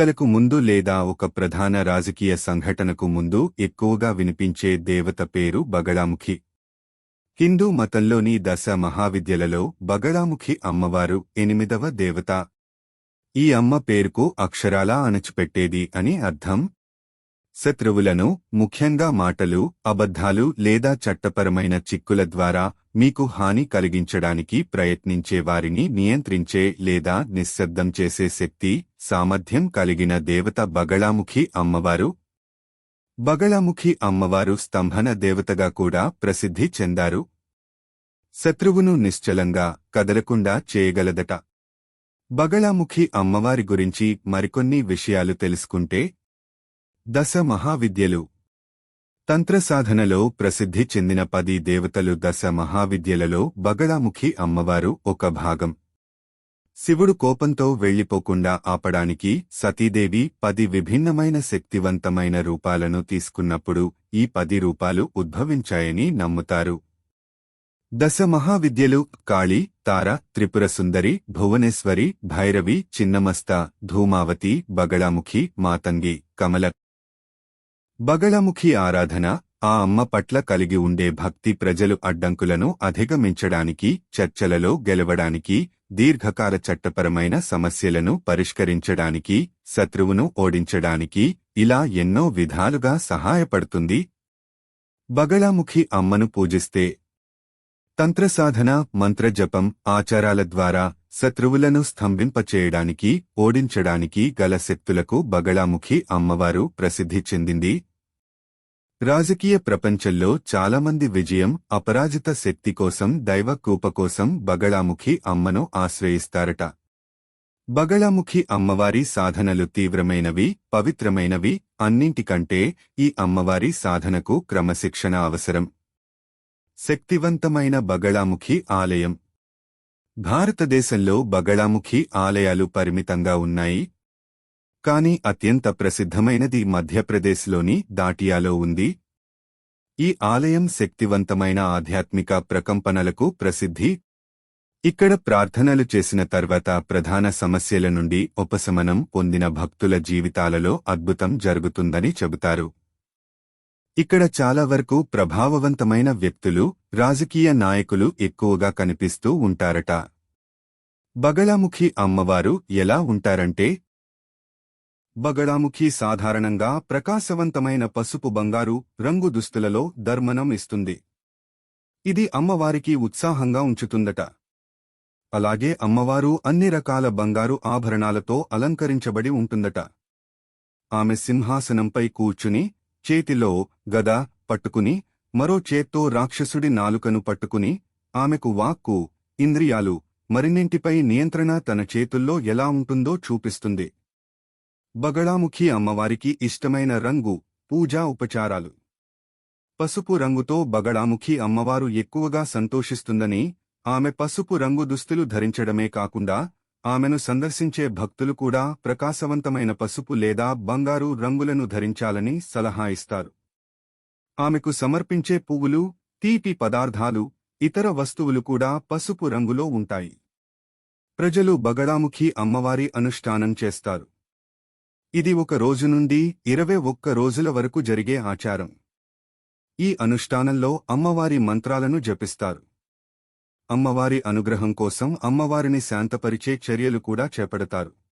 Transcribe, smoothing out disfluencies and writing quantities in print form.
ఎన్నికలకు ముందు లేదా ఒక ప్రధాన రాజకీయ సంఘటనకు ముందు ఎక్కువగా వినిపించే దేవత పేరు బగళాముఖి. హిందూ మతంలోని దశ మహావిద్యలలో బగళాముఖి అమ్మవారు 8వ దేవత. ఈ అమ్మ పేరుకు అక్షరాలా అణచిపెట్టేది అని అర్థం. శత్రువులను, ముఖ్యంగా మాటలు, అబద్ధాలు లేదా చట్టపరమైన చిక్కుల ద్వారా మీకు హాని కలిగించడానికి ప్రయత్నించే వారిని నియంత్రించే లేదా నిశ్శబ్దం చేసే శక్తి, సామర్థ్యం కలిగిన దేవత బగళాముఖి అమ్మవారు. బగళాముఖి అమ్మవారు స్తంభన దేవతగా కూడా ప్రసిద్ధి చెందారు. శత్రువును నిశ్చలంగా, కదలకుండా చేయగలదట. బగళాముఖి అమ్మవారి గురించి మరికొన్ని విషయాలు తెలుసుకుంటే, దశ మహావిద్యలు. తంత్రసాధనలో ప్రసిద్ధి చెందిన 10 దేవతలు దశ మహావిద్యలలో బగళాముఖి అమ్మవారు ఒక భాగం. శివుడు కోపంతో వెళ్లిపోకుండా ఆపడానికి సతీదేవి 10 విభిన్నమైన శక్తివంతమైన రూపాలను తీసుకున్నప్పుడు ఈ 10 రూపాలు ఉద్భవించాయని నమ్ముతారు. దశ మహావిద్యలు కాళి, తార, త్రిపురసుందరి, భువనేశ్వరి, భైరవి, చిన్నమస్త, ధూమావతి, బగళాముఖి, మాతంగి, కమల. బగళాముఖి ఆరాధన, ఆ అమ్మ పట్ల కలిగి ఉండే భక్తి ప్రజలు అడ్డంకులను అధిగమించడానికి, చర్చలలో గెలవడానికి, దీర్ఘకాల చట్టపరమైన సమస్యలను పరిష్కరించడానికి, శత్రువును ఓడించడానికి, ఇలా ఎన్నో విధాలుగా సహాయపడుతుంది. బగళాముఖి అమ్మను పూజిస్తే తంత్రసాధన, మంత్రజపం, ఆచారాల ద్వారా శత్రువులను స్తంభింపచేయడానికి, ఓడించడానికి గల శక్తులకు బగళాముఖి అమ్మవారు ప్రసిద్ధి చెందింది. రాజకీయ ప్రపంచంలో చాలామంది విజయం, అపరాజిత శక్తి కోసం, దైవ కృప కోసం బగళాముఖి అమ్మను ఆశ్రయిస్తారట. బగళాముఖి అమ్మవారి సాధనలు తీవ్రమైనవి, పవిత్రమైనవి. అన్నింటికంటే ఈ అమ్మవారి సాధనకు క్రమశిక్షణ అవసరం. శక్తివంతమైన బగళాముఖి ఆలయం. భారతదేశంలో బగళాముఖి ఆలయాలు పరిమితంగా ఉన్నాయి. కానీ అత్యంత ప్రసిద్ధమైనది మధ్యప్రదేశ్లోని దాటియాలో ఉంది. ఈ ఆలయం శక్తివంతమైన ఆధ్యాత్మిక ప్రకంపనలకు ప్రసిద్ధి. ఇక్కడ ప్రార్థనలు చేసిన తర్వాత ప్రధాన సమస్యల నుండి ఉపశమనం పొందిన భక్తుల జీవితాలలో అద్భుతం జరుగుతుందని చెబుతారు. ఇక్కడ చాలా వరకు ప్రభావవంతమైన వ్యక్తులు, రాజకీయ నాయకులు ఎక్కువగా కనిపిస్తూ ఉంటారట. బగళాముఖి అమ్మవారు ఎలా ఉంటారంటే, బగళాముఖి సాధారణంగా ప్రకాశవంతమైన పసుపు బంగారు రంగు దుస్తులలో దర్శనం ఇస్తుంది. ఇది అమ్మవారికి ఉత్సాహంగా ఉంచుతుందట. అలాగే అమ్మవారు అన్ని రకాల బంగారు ఆభరణాలతో అలంకరించబడి ఉంటుందట. ఆమె సింహాసనంపై కూర్చుని, చేతిలో గద పట్టుకుని, మరో చేత్తో రాక్షసుడి నాలుకను పట్టుకుని, ఆమెకు వాక్కు, ఇంద్రియాలు, మరిన్నింటిపై నియంత్రణ తన చేతుల్లో ఎలా ఉంటుందో చూపిస్తుంది. బగళాముఖి అమ్మవారికి ఇష్టమైన రంగు, పూజా ఉపచారాలు. పసుపు రంగుతో బగళాముఖి అమ్మవారు ఎక్కువగా సంతోషిస్తుందని, ఆమె పసుపు రంగు దుస్తులు ధరించడమే కాకుండా, ఆమెను సందర్శించే భక్తులు కూడా ప్రకాశవంతమైన పసుపు లేదా బంగారు రంగులను ధరించాలని సలహా ఇస్తారు. ఆమెకు సమర్పించే పువ్వులు, తీపి పదార్థాలు, ఇతర వస్తువులు కూడా పసుపు రంగులో ఉంటాయి. ప్రజలు బగళాముఖి అమ్మవారి అనుష్ఠానం చేస్తారు. ఇది 1 రోజు నుండి 21 రోజుల వరకు జరిగే ఆచారం. ఈ అనుష్ఠానంలో అమ్మవారి మంత్రాలను జపిస్తారు. అమ్మవారి అనుగ్రహం కోసం అమ్మవారిని శాంతపరిచే చర్యలు కూడా చేపడతారు.